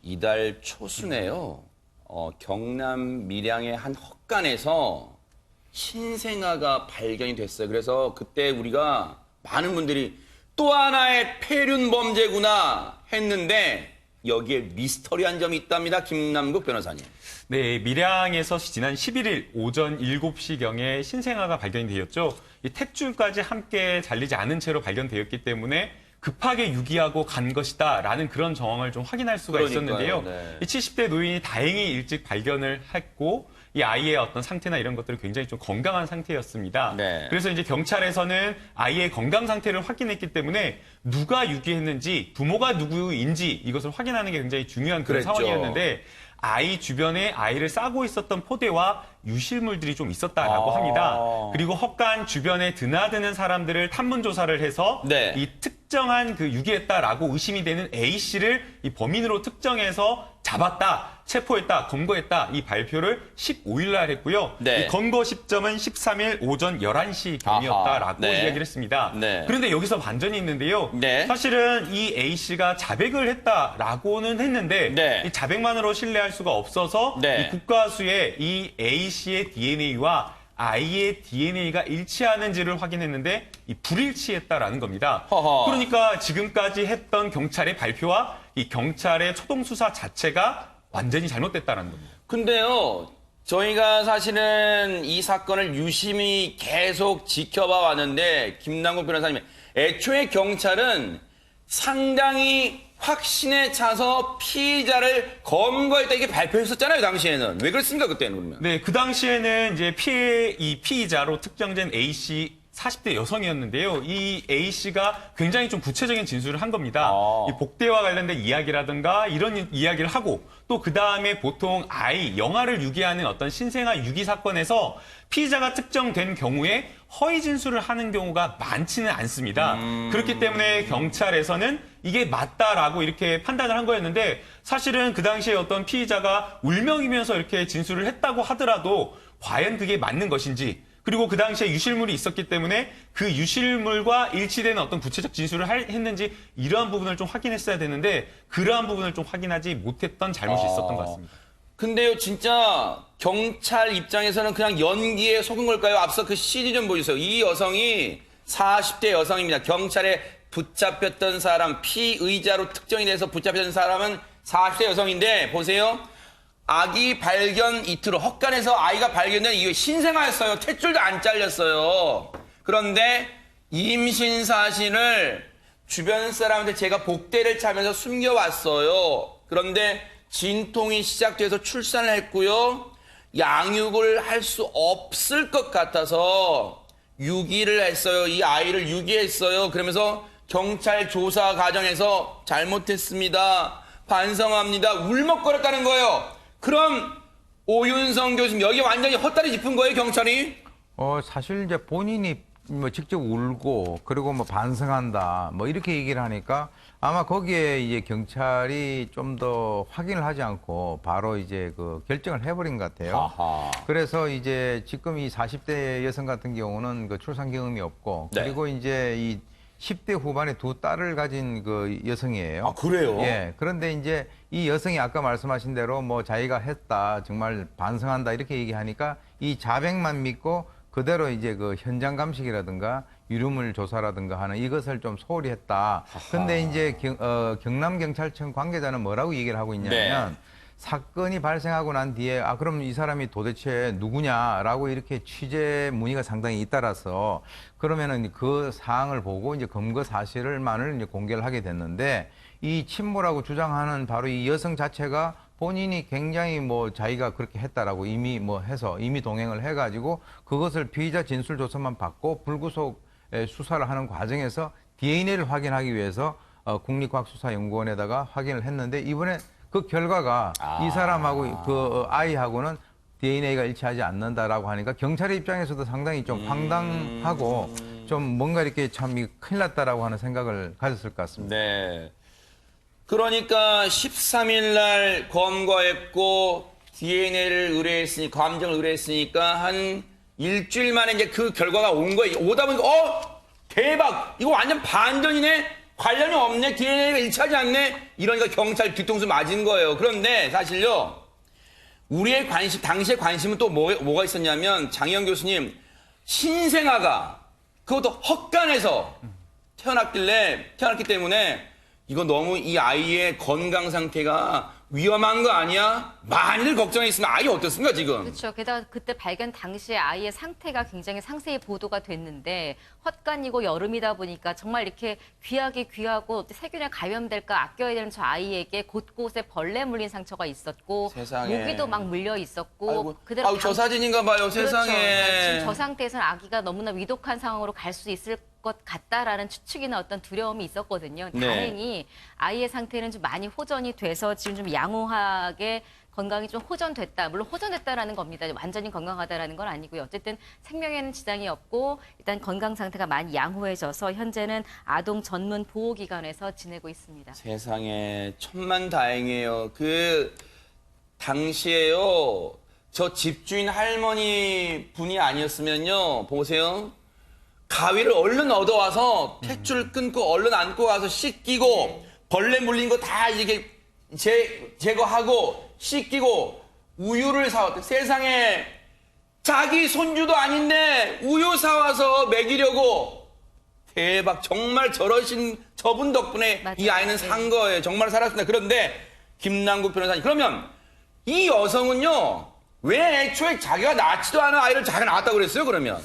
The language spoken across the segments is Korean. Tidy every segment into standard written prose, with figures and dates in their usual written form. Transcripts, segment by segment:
이달 초순에요. 경남 밀양의 한 헛간에서 신생아가 발견이 됐어요. 그래서 그때 우리가 많은 분들이 또 하나의 폐륜 범죄구나 했는데 여기에 미스터리한 점이 있답니다. 김남국 변호사님. 네, 밀양에서 지난 11일 오전 7시경에 신생아가 발견이 되었죠. 이 탯줄까지 함께 잘리지 않은 채로 발견되었기 때문에 급하게 유기하고 간 것이다라는 그런 정황을 좀 확인할 수가 있었는데요. 네. 이 70대 노인이 다행히 일찍 발견을 했고 이 아이의 어떤 상태나 이런 것들이 굉장히 좀 건강한 상태였습니다. 네. 그래서 이제 경찰에서는 아이의 건강 상태를 확인했기 때문에 누가 유기했는지 부모가 누구인지 이것을 확인하는 게 굉장히 중요한 그런 그랬죠. 상황이었는데 아이 주변에 아이를 싸고 있었던 포대와 유실물들이 좀 있었다라고 합니다. 그리고 헛간 주변에 드나드는 사람들을 탐문 조사를 해서 네. 이 특정한 그 유기했다라고 의심이 되는 A 씨를 이 범인으로 특정해서 잡았다, 체포했다, 검거했다 이 발표를 15일 날 했고요. 네. 이 검거 시점은 13일 오전 11시 경이었다라고 네. 이야기를 했습니다. 네. 그런데 여기서 반전이 있는데요. 네. 사실은 이 A 씨가 자백을 했다라고는 했는데 네. 이 자백만으로 신뢰할 수가 없어서 네. 이 국과수에 이 A 씨의 DNA와 아이의 DNA가 일치하는지를 확인했는데 이 불일치했다라는 겁니다. 허허. 그러니까 지금까지 했던 경찰의 발표와 이 경찰의 초동 수사 자체가 완전히 잘못됐다는 겁니다. 근데요, 저희가 사실은 이 사건을 유심히 계속 지켜봐 왔는데, 김남국 변호사님, 애초에 경찰은 상당히 확신에 차서 피의자를 검거했다 이게 발표했었잖아요, 당시에는. 왜 그랬습니까, 그때는 그러면? 네, 그 당시에는 이제 피의자로 특정된 A 씨 40대 여성이었는데요. 이 A 씨가 굉장히 좀 구체적인 진술을 한 겁니다. 이 복대와 관련된 이야기라든가 이런 이야기를 하고 또 그 다음에 보통 아이, 영아를 유기하는 어떤 신생아 유기 사건에서 피의자가 특정된 경우에 허위 진술을 하는 경우가 많지는 않습니다. 그렇기 때문에 경찰에서는 이게 맞다라고 이렇게 판단을 한 거였는데 사실은 그 당시에 어떤 피의자가 울먹이면서 이렇게 진술을 했다고 하더라도 과연 그게 맞는 것인지 그리고 그 당시에 유실물이 있었기 때문에 그 유실물과 일치되는 어떤 구체적 진술을 했는지 이러한 부분을 좀 확인했어야 되는데 그러한 부분을 좀 확인하지 못했던 잘못이 있었던 것 같습니다. 근데요, 진짜 경찰 입장에서는 그냥 연기에 속은 걸까요? 앞서 그 CD 좀 보여주세요. 이 여성이 40대 여성입니다. 경찰에 붙잡혔던 사람, 피의자로 특정이 돼서 붙잡혔던 사람은 40대 여성인데 보세요. 아기 발견 이틀 후 헛간에서 아이가 발견된 이후에 신생아였어요. 탯줄도 안 잘렸어요. 그런데 임신 사실을 주변 사람한테 제가 복대를 차면서 숨겨왔어요. 그런데 진통이 시작돼서 출산을 했고요. 양육을 할 수 없을 것 같아서 유기를 했어요. 이 아이를 유기했어요. 그러면서 경찰 조사 과정에서 잘못했습니다. 반성합니다. 울먹거렸다는 거예요. 그럼 오윤성 교수님 여기 완전히 헛다리 짚은 거예요, 경찰이? 사실 이제 본인이 뭐 직접 울고 그리고 뭐 반성한다 뭐 이렇게 얘기를 하니까 아마 거기에 이제 경찰이 좀 더 확인을 하지 않고 바로 이제 그 결정을 해버린 것 같아요. 아하. 그래서 이제 지금 이 40대 여성 같은 경우는 그 출산 경험이 없고 네. 그리고 이제 이 10대 후반에 두 딸을 가진 그 여성이에요. 아, 그래요? 예. 그런데 이제 이 여성이 아까 말씀하신 대로 뭐 자기가 했다, 정말 반성한다 이렇게 얘기하니까 이 자백만 믿고 그대로 이제 그 현장 감식이라든가 유류물 조사라든가 하는 이것을 좀 소홀히 했다. 근데 이제 경남경찰청 관계자는 뭐라고 얘기를 하고 있냐면 네. 사건이 발생하고 난 뒤에 그럼 이 사람이 도대체 누구냐라고 이렇게 취재 문의가 상당히 잇따라서 그러면은 그 사항을 보고 이제 검거 사실을만을 이제 공개를 하게 됐는데 이 친모라고 주장하는 바로 이 여성 자체가 본인이 굉장히 뭐 자기가 그렇게 했다라고 이미 뭐 해서 이미 동행을 해가지고 그것을 피의자 진술 조사만 받고 불구속 수사를 하는 과정에서 DNA를 확인하기 위해서 국립과학수사연구원에다가 확인을 했는데 이번에 그 결과가 이 사람하고 그 아이하고는 DNA가 일치하지 않는다라고 하니까 경찰의 입장에서도 상당히 좀 황당하고 좀 뭔가 이렇게 참 큰일 났다라고 하는 생각을 가졌을 것 같습니다. 네. 그러니까 13일 날 검거했고 DNA를 감정을 의뢰했으니까 한 일주일 만에 이제 그 결과가 온 거예요. 오다 보니까 대박! 이거 완전 반전이네? 관련이 없네, DNA가 일치하지 않네, 이러니까 경찰 뒤통수 맞은 거예요. 그런데 사실요, 우리의 관심, 당시의 관심은 또 뭐가 있었냐면, 장희영 교수님, 신생아가 그것도 헛간에서 태어났기 때문에 이거 너무 이 아이의 건강 상태가 위험한 거 아니야? 많이들 걱정했으면 아이 어떻습니까, 지금? 그렇죠. 게다가 그때 발견 당시에 아이의 상태가 굉장히 상세히 보도가 됐는데 헛간이고 여름이다 보니까 정말 이렇게 귀하게 귀하고 세균에 감염될까 아껴야 되는 저 아이에게 곳곳에 벌레 물린 상처가 있었고 세상에. 모기도 막 물려 있었고 아이고, 그대로 저 사진인가 봐요, 그렇죠. 세상에. 지금 저 상태에서는 아기가 너무나 위독한 상황으로 갈 수 있을 것 같다라는 추측이나 어떤 두려움이 있었거든요. 네. 다행히 아이의 상태는 좀 많이 호전이 돼서 지금 좀 양호하게 건강이 좀 호전됐다. 물론 호전됐다라는 겁니다. 완전히 건강하다라는 건 아니고요. 어쨌든 생명에는 지장이 없고 일단 건강 상태가 많이 양호해져서 현재는 아동 전문 보호기관에서 지내고 있습니다. 세상에, 천만다행이에요. 그 당시에요, 저 집주인 할머니 분이 아니었으면요, 보세요. 가위를 얼른 얻어와서 탯줄 끊고 얼른 안고 가서 씻기고 벌레 물린 거 다 이렇게 제거하고 씻기고 우유를 사왔대. 세상에, 자기 손주도 아닌데 우유 사와서 먹이려고. 대박. 정말 저러신 저분 덕분에 맞아요. 이 아이는 산 거예요. 정말 살았습니다. 그런데 김남국 변호사님, 그러면 이 여성은요, 왜 애초에 자기가 낳지도 않은 아이를 자기가 낳았다고 그랬어요, 그러면?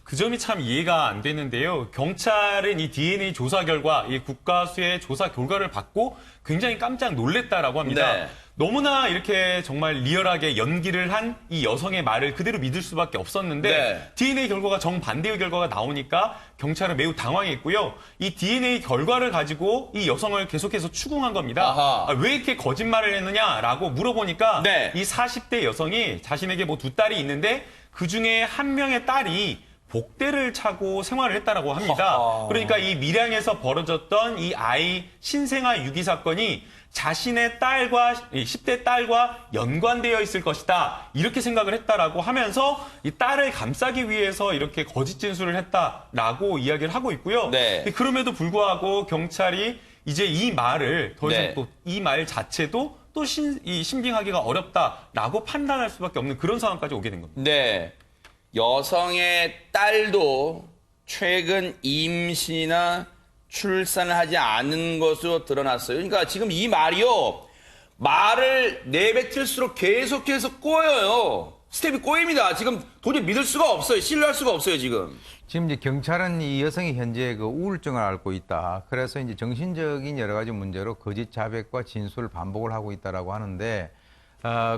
그 점이 참 이해가 안 되는데요. 경찰은 이 DNA 조사 결과, 이 국가수의 조사 결과를 받고 굉장히 깜짝 놀랬다라고 합니다. 네. 너무나 이렇게 정말 리얼하게 연기를 한 이 여성의 말을 그대로 믿을 수밖에 없었는데 네. DNA 결과가 정반대의 결과가 나오니까 경찰은 매우 당황했고요. 이 DNA 결과를 가지고 이 여성을 계속해서 추궁한 겁니다. 아하. 왜 이렇게 거짓말을 했느냐라고 물어보니까 네. 이 40대 여성이 자신에게 뭐 두 딸이 있는데 그중에 한 명의 딸이 복대를 차고 생활을 했다라고 합니다. 허허. 그러니까 이 밀양에서 벌어졌던 이 아이 신생아 유기 사건이 자신의 딸과, 이 10대 딸과 연관되어 있을 것이다. 이렇게 생각을 했다라고 하면서 이 딸을 감싸기 위해서 이렇게 거짓 진술을 했다라고 이야기를 하고 있고요. 네. 그럼에도 불구하고 경찰이 이제 이 말을 더 이상 네. 또 이 말 자체도 또 신빙하기가 어렵다라고 판단할 수밖에 없는 그런 상황까지 오게 된 겁니다. 네. 여성의 딸도 최근 임신이나 출산을 하지 않은 것으로 드러났어요. 그러니까 지금 이 말이요, 말을 내뱉을수록 계속해서 꼬여요. 스텝이 꼬입니다. 지금 도저히 믿을 수가 없어요. 신뢰할 수가 없어요, 지금. 지금 이제 경찰은 이 여성이 현재 그 우울증을 앓고 있다. 그래서 이제 정신적인 여러 가지 문제로 거짓 자백과 진술 반복을 하고 있다라고 하는데,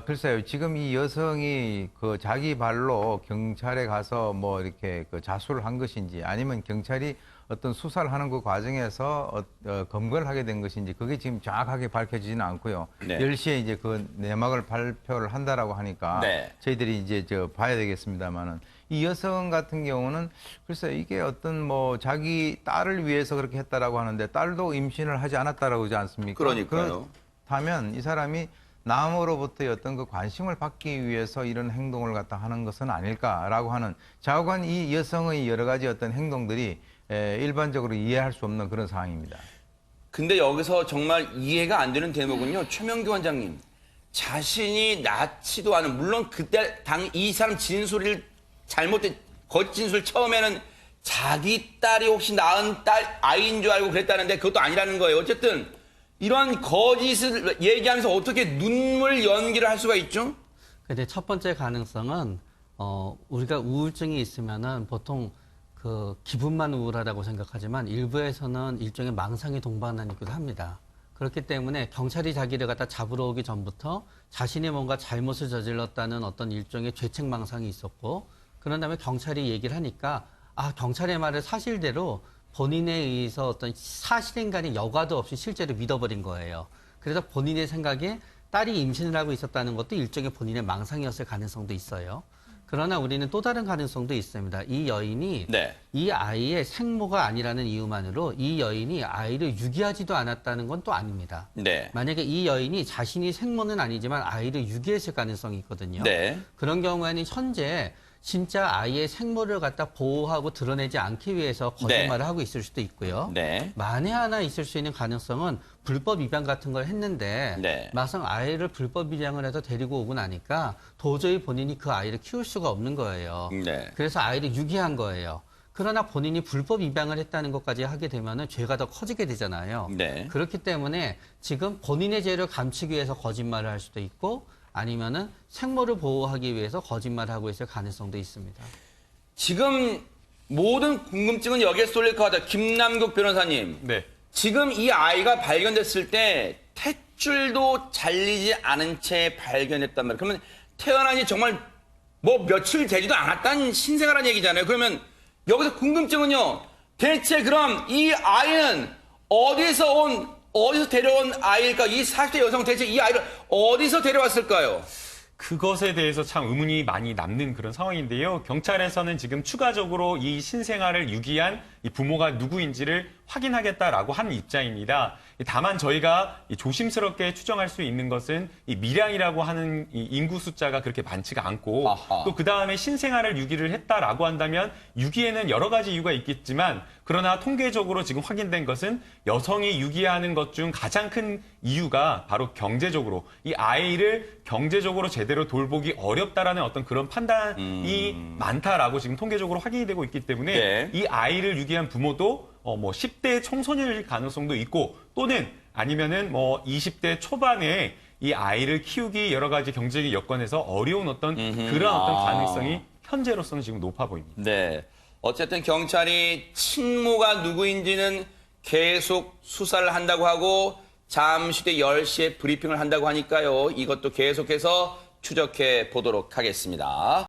글쎄요. 지금 이 여성이 그 자기 발로 경찰에 가서 뭐 이렇게 그 자수를 한 것인지 아니면 경찰이 어떤 수사를 하는 그 과정에서 검거를 하게 된 것인지 그게 지금 정확하게 밝혀지지는 않고요. 네. 10시에 이제 그 내막을 발표를 한다라고 하니까 네. 저희들이 이제 봐야 되겠습니다만은 이 여성 같은 경우는 글쎄 이게 어떤 뭐 자기 딸을 위해서 그렇게 했다라고 하는데 딸도 임신을 하지 않았다라고 하지 않습니까? 그러니까요. 그렇다면 이 사람이 남으로부터의 어떤 그 관심을 받기 위해서 이런 행동을 갖다 하는 것은 아닐까라고 하는 좌우간 이 여성의 여러 가지 어떤 행동들이 일반적으로 이해할 수 없는 그런 상황입니다. 근데 여기서 정말 이해가 안 되는 대목은요, 최명규 원장님. 자신이 낳지도 않은, 물론 그때 이 사람 진술을 잘못된, 거짓 진술 처음에는 자기 딸이 혹시 낳은 아이인 줄 알고 그랬다는데 그것도 아니라는 거예요. 어쨌든 이런 거짓을 얘기하면서 어떻게 눈물 연기를 할 수가 있죠? 근데 첫 번째 가능성은 우리가 우울증이 있으면은 보통 그 기분만 우울하다고 생각하지만 일부에서는 일종의 망상이 동반하기도 합니다. 그렇기 때문에 경찰이 자기를 갖다 잡으러 오기 전부터 자신이 뭔가 잘못을 저질렀다는 어떤 일종의 죄책 망상이 있었고, 그런 다음에 경찰이 얘기를 하니까 경찰의 말을 사실대로 본인에 의해서 어떤 사실인간의 여과도 없이 실제로 믿어버린 거예요. 그래서 본인의 생각에 딸이 임신을 하고 있었다는 것도 일종의 본인의 망상이었을 가능성도 있어요. 그러나 우리는 또 다른 가능성도 있습니다. 이 여인이 네. 이 아이의 생모가 아니라는 이유만으로 이 여인이 아이를 유기하지도 않았다는 건 또 아닙니다. 네. 만약에 이 여인이 자신이 생모는 아니지만 아이를 유기했을 가능성이 있거든요. 네. 그런 경우에는 현재 진짜 아이의 생모를 갖다 보호하고 드러내지 않기 위해서 거짓말을 하고 있을 수도 있고요. 네. 만에 하나 있을 수 있는 가능성은 불법 입양 같은 걸 했는데 네. 막상 아이를 불법 입양을 해서 데리고 오고 나니까 도저히 본인이 그 아이를 키울 수가 없는 거예요. 네. 그래서 아이를 유기한 거예요. 그러나 본인이 불법 입양을 했다는 것까지 하게 되면은 죄가 더 커지게 되잖아요. 네. 그렇기 때문에 지금 본인의 죄를 감추기 위해서 거짓말을 할 수도 있고 아니면은 생모를 보호하기 위해서 거짓말을 하고 있을 가능성도 있습니다. 지금 모든 궁금증은 여기에 쏠릴 것 같아요. 김남국 변호사님. 네. 지금 이 아이가 발견됐을 때 탯줄도 잘리지 않은 채 발견했단 말이에요. 그러면 태어난 지 정말 뭐 며칠 되지도 않았다는 신생아라는 얘기잖아요. 그러면 여기서 궁금증은요. 대체 그럼 이 아이는 어디서 데려온 아이일까? 이 40대 여성 대체 이 아이를 어디서 데려왔을까요? 그것에 대해서 참 의문이 많이 남는 그런 상황인데요. 경찰에서는 지금 추가적으로 이 신생아를 유기한 이 부모가 누구인지를 확인하겠다라고 하는 입장입니다. 다만 저희가 조심스럽게 추정할 수 있는 것은 이 밀양이라고 하는 이 인구 숫자가 그렇게 많지가 않고 아하. 또 그 다음에 신생아를 유기를 했다라고 한다면 유기에는 여러 가지 이유가 있겠지만 그러나 통계적으로 지금 확인된 것은 여성이 유기하는 것 중 가장 큰 이유가 바로 경제적으로 이 아이를 경제적으로 제대로 돌보기 어렵다라는 어떤 그런 판단이 많다라고 지금 통계적으로 확인이 되고 있기 때문에 네. 이 아이를 유기한 부모도 뭐 10대 청소년일 가능성도 있고 또는 아니면은 뭐 20대 초반에 이 아이를 키우기 여러 가지 경제적인 여건에서 어려운 어떤 그런 어떤 가능성이 현재로서는 지금 높아 보입니다. 네. 어쨌든 경찰이 친모가 누구인지는 계속 수사를 한다고 하고 잠시 뒤 10시에 브리핑을 한다고 하니까요. 이것도 계속해서 추적해 보도록 하겠습니다.